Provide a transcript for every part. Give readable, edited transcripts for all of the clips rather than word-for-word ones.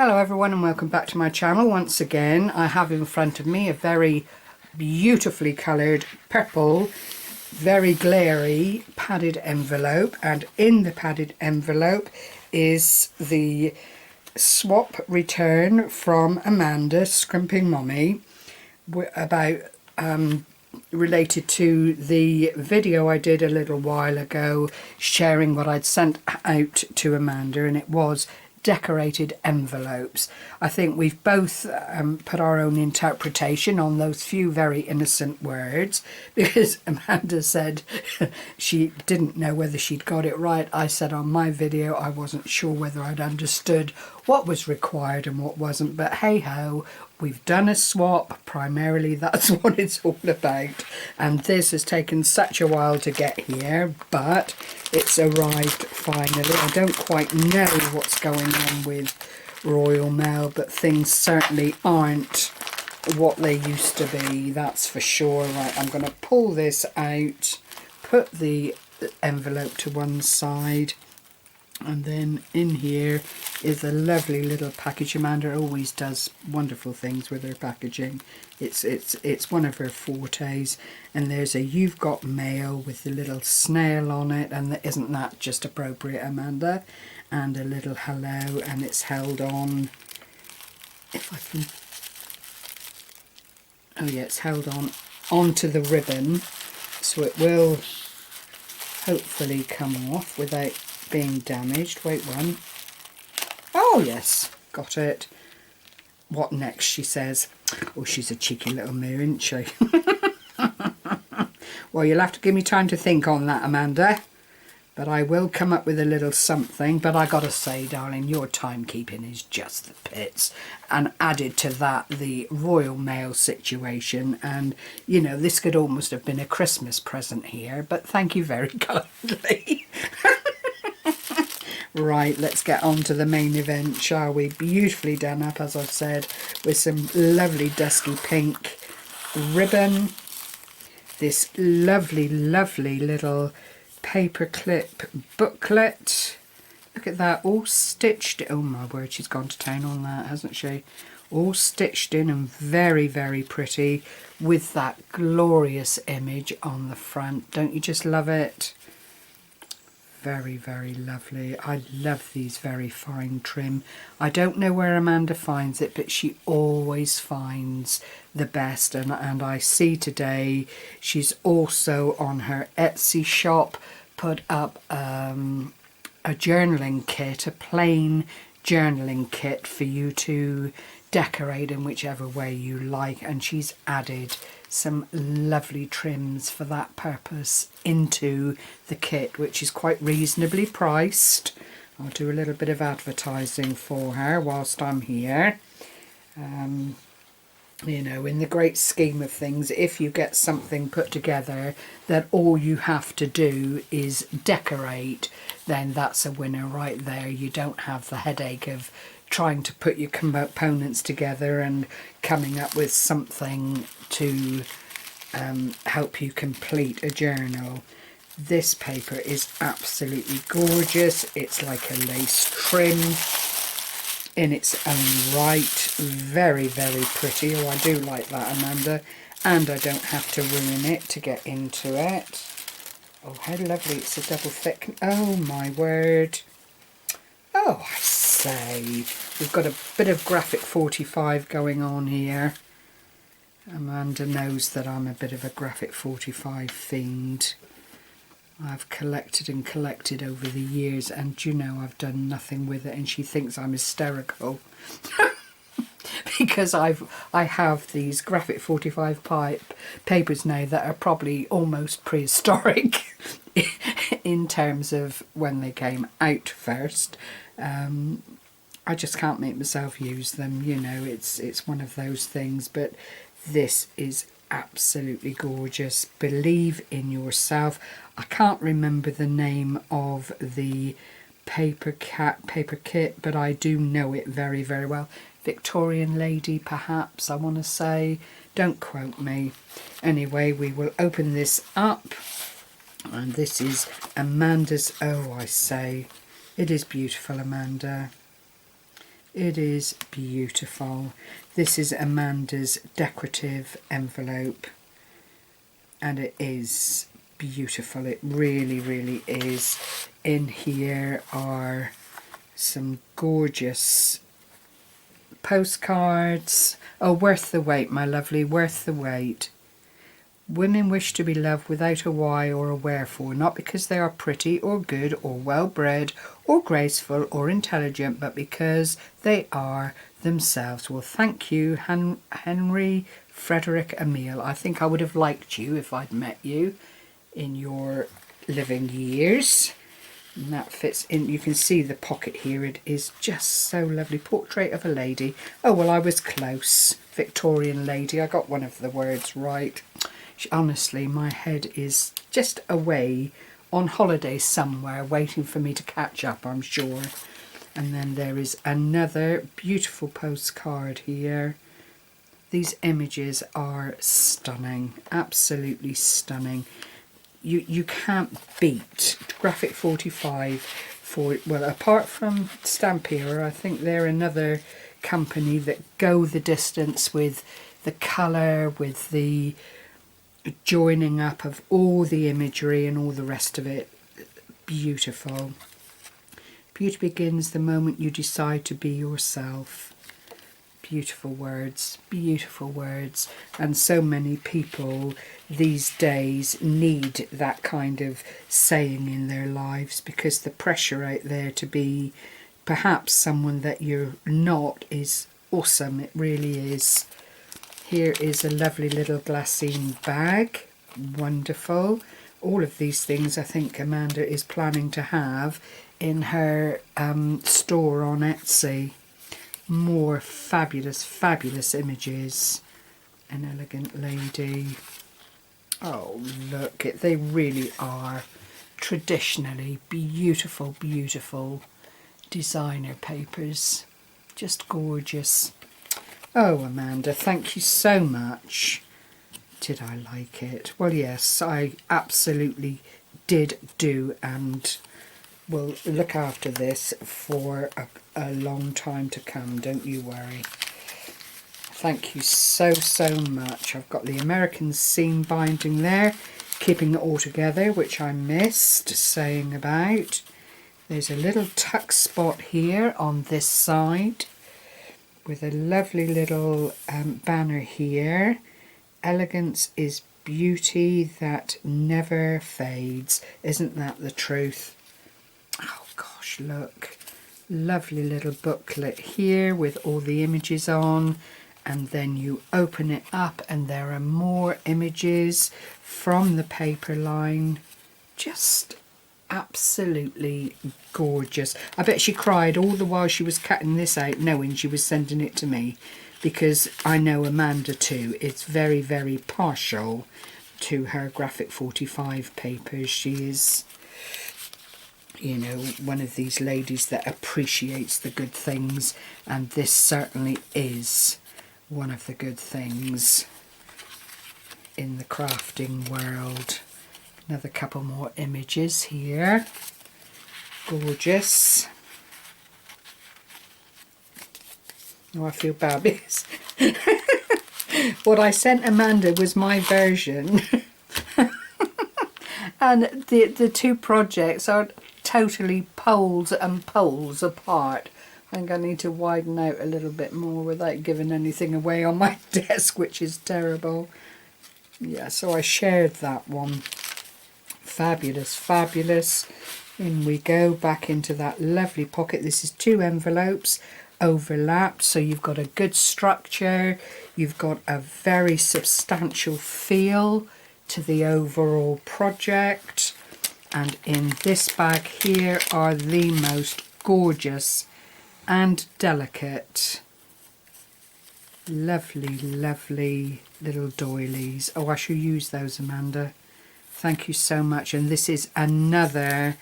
Hello everyone and welcome back to my channel. Once again I have in front of me a very beautifully coloured purple, very glary padded envelope, and in the padded envelope is the swap return from Amanda, Scrimping Mommy, about related to the video I did a little while ago sharing what I'd sent out to Amanda, and it was decorated envelopes. I think we've both put our own interpretation on those few very innocent words, because Amanda said she didn't know whether she'd got it right. I said on my video I wasn't sure whether I'd understood what was required and what wasn't, but hey ho, we've done a swap. Primarily that's what it's all about, and this has taken such a while to get here, but it's arrived finally. I don't quite know what's going on with Royal Mail, but things certainly aren't what they used to be, that's for sure. Right, I'm going to pull this out, put the envelope to one side, and then in here is a lovely little package. Amanda always does wonderful things with her packaging. It's one of her fortes. And there's a "You've Got Mail" with the little snail on it, and isn't that just appropriate, Amanda? And a little hello, and it's held on, if I can, oh yeah, it's held on onto the ribbon, so it will hopefully come off without being damaged. Wait one. Oh yes, got it. What next, she says. Oh, she's a cheeky little mirror, isn't she? Well, you'll have to give me time to think on that, Amanda, but I will come up with a little something. But I gotta say, darling, your timekeeping is just the pits, and added to that the Royal Mail situation, and you know, this could almost have been a Christmas present here, but thank you very kindly. Right, let's get on to the main event, shall we? Beautifully done up, as I've said, with some lovely dusky pink ribbon. This lovely, lovely little paperclip booklet. Look at that, all stitched. Oh my word, she's gone to town on that, hasn't she? All stitched in and very, very pretty, with that glorious image on the front. Don't you just love it? Very, very lovely. I love these very fine trim. I don't know where Amanda finds it, but she always finds the best, and I see today she's also on her Etsy shop put up a journaling kit, a plain journaling kit for you to decorate in whichever way you like, and she's added some lovely trims for that purpose into the kit, which is quite reasonably priced. I'll do a little bit of advertising for her whilst I'm here. You know, in the great scheme of things, if you get something put together that all you have to do is decorate, then that's a winner right there. You don't have the headache of trying to put your components together and coming up with something to help you complete a journal. This paper is absolutely gorgeous. It's like a lace trim in its own right. Very, very pretty. Oh, I do like that, Amanda. And I don't have to ruin it to get into it. Oh, how lovely. It's a double thick. Oh my word. Oh, I say, we've got a bit of graphic 45 going on here. Amanda knows that I'm a bit of a graphic 45 fiend. I've collected and collected over the years, and you know, I've done nothing with it, and she thinks I'm hysterical. Because I have these graphic 45 papers now that are probably almost prehistoric in terms of when they came out first. I just can't make myself use them, you know, it's one of those things. But this is absolutely gorgeous. Believe in yourself. I can't remember the name of the paper kit, but I do know it very, very well. Victorian lady, perhaps, I want to say. Don't quote me. Anyway, we will open this up, and this is Amanda's. Oh, I say, it is beautiful, Amanda. It is beautiful. This is Amanda's decorative envelope, and it is beautiful. It really, really is. In here are some gorgeous postcards. Oh, worth the wait, my lovely, worth the wait. Women wish to be loved without a why or a wherefore, not because they are pretty or good or well-bred or graceful or intelligent, but because they are themselves. Well, thank you, Henry Frederick Emile. I think I would have liked you if I'd met you in your living years. And that fits in. You can see the pocket here. It is just so lovely. Portrait of a lady. Oh, well, I was close. Victorian lady. I got one of the words right. Honestly, my head is just away on holiday somewhere, waiting for me to catch up, I'm sure. And then there is another beautiful postcard here. These images are stunning, absolutely stunning. You can't beat Graphic 45 for, well, apart from Stampera, I think they're another company that go the distance with the colour, with the joining up of all the imagery and all the rest of it. Beautiful. Beauty begins the moment you decide to be yourself. Beautiful words, and so many people these days need that kind of saying in their lives, because the pressure out there to be perhaps someone that you're not is awesome. It really is. Here is a lovely little Glassene bag. Wonderful. All of these things I think Amanda is planning to have in her store on Etsy. More fabulous, fabulous images. An elegant lady. Oh, look, they really are traditionally beautiful, beautiful designer papers. Just gorgeous. Oh, Amanda, thank you so much. Did I like it? Well, yes, I absolutely did do, and will look after this for a long time to come, don't you worry. Thank you so, so much. I've got the American seam binding there, keeping it all together, which I missed saying about. There's a little tuck spot here on this side, with a lovely little banner here. Elegance is beauty that never fades. Isn't that the truth? Oh gosh, look. Lovely little booklet here with all the images on, and then you open it up and there are more images from the paper line. Just absolutely gorgeous. I bet she cried all the while she was cutting this out, knowing she was sending it to me, because I know Amanda too is very, very partial to her Graphic 45 papers. She is, you know, one of these ladies that appreciates the good things, and this certainly is one of the good things in the crafting world. Another couple more images here. Gorgeous. Oh, I feel bad because what I sent Amanda was my version. And the two projects are totally poles and poles apart. I think I need to widen out a little bit more without giving anything away on my desk, which is terrible. Yeah, so I shared that one. Fabulous, fabulous. In we go, back into that lovely pocket. This is 2 envelopes overlapped, so you've got a good structure. You've got a very substantial feel to the overall project. And in this bag here are the most gorgeous and delicate, lovely, lovely little doilies. Oh, I shall use those, Amanda. Thank you so much. And this is another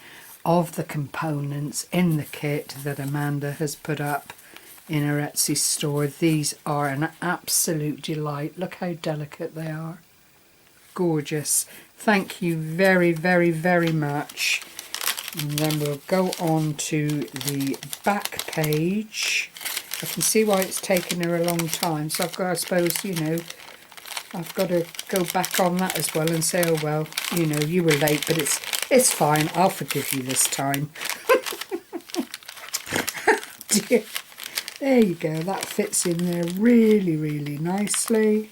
of the components in the kit that Amanda has put up in her Etsy store. These are an absolute delight. Look how delicate they are. Gorgeous. Thank you very, very, very much. And then we'll go on to the back page. I can see why it's taken her a long time, so I've got, I suppose, you know, I've got to go back on that as well and say, oh well, you know, you were late, but it's fine, I'll forgive you this time. Dear. There you go, that fits in there really, really nicely.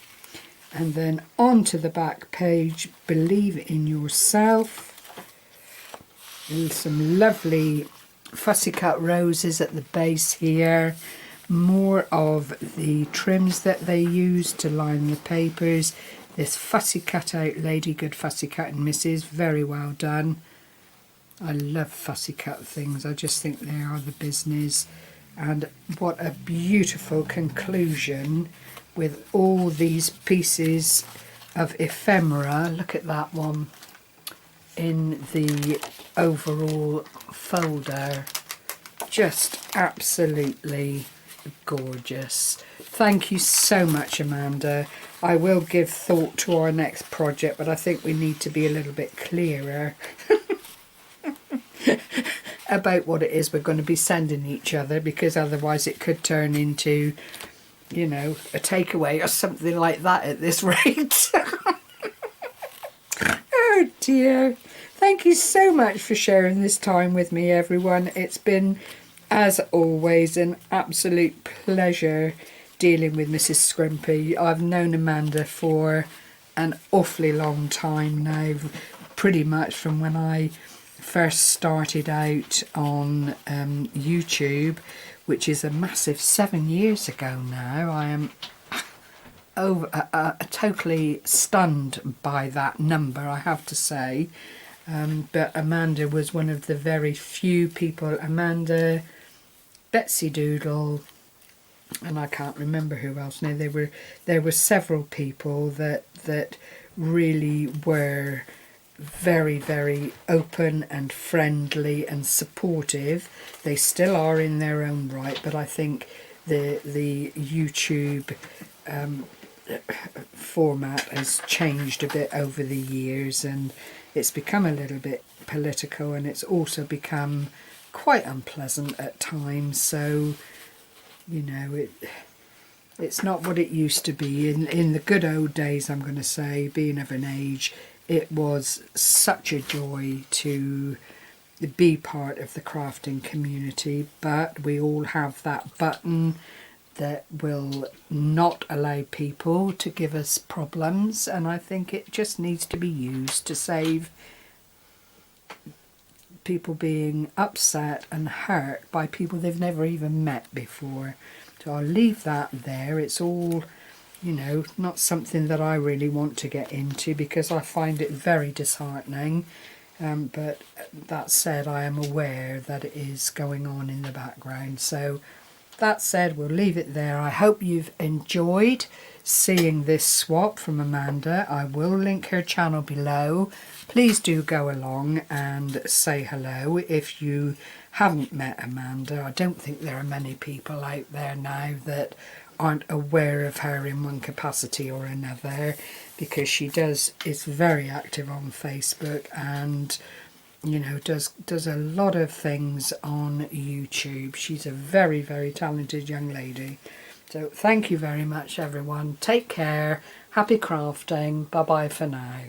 And then onto the back page, believe in yourself. And some lovely fussy cut roses at the base here. More of the trims that they use to line the papers. This fussy cut out Lady Good Fussy Cut and Mrs. Very well done. I love fussy cut things. I just think they are the business. And what a beautiful conclusion with all these pieces of ephemera. Look at that one in the overall folder. Just absolutely gorgeous. Thank you so much, Amanda. I will give thought to our next project, but I think we need to be a little bit clearer about what it is we're going to be sending each other, because otherwise it could turn into, you know, a takeaway or something like that at this rate. Oh dear. Thank you so much for sharing this time with me, everyone. It's been, as always, an absolute pleasure dealing with Mrs. Scrimpy. I've known Amanda for an awfully long time now, pretty much from when I first started out on YouTube, which is a massive 7 years ago now. I am totally stunned by that number, I have to say. But Amanda was one of the very few people, Amanda, Betsy Doodle, and I can't remember who else now. There were several people that really were very, very open and friendly and supportive. They still are in their own right, but I think the YouTube format has changed a bit over the years, and it's become a little bit political, and it's also become quite unpleasant at times. So, you know, it's not what it used to be. In the good old days, I'm going to say, being of an age, it was such a joy to be part of the crafting community, but we all have that button that will not allow people to give us problems, and I think it just needs to be used to save people being upset and hurt by people they've never even met before. So I'll leave that there. It's all, you know, not something that I really want to get into because I find it very disheartening. But that said, I am aware that it is going on in the background. So that said, we'll leave it there. I hope you've enjoyed seeing this swap from Amanda. I will link her channel below. Please do go along and say hello if you haven't met Amanda. I don't think there are many people out there now that aren't aware of her in one capacity or another, because she is very active on Facebook and, you know, does a lot of things on YouTube. She's a very, very talented young lady. So thank you very much, everyone. Take care. Happy crafting. Bye bye for now.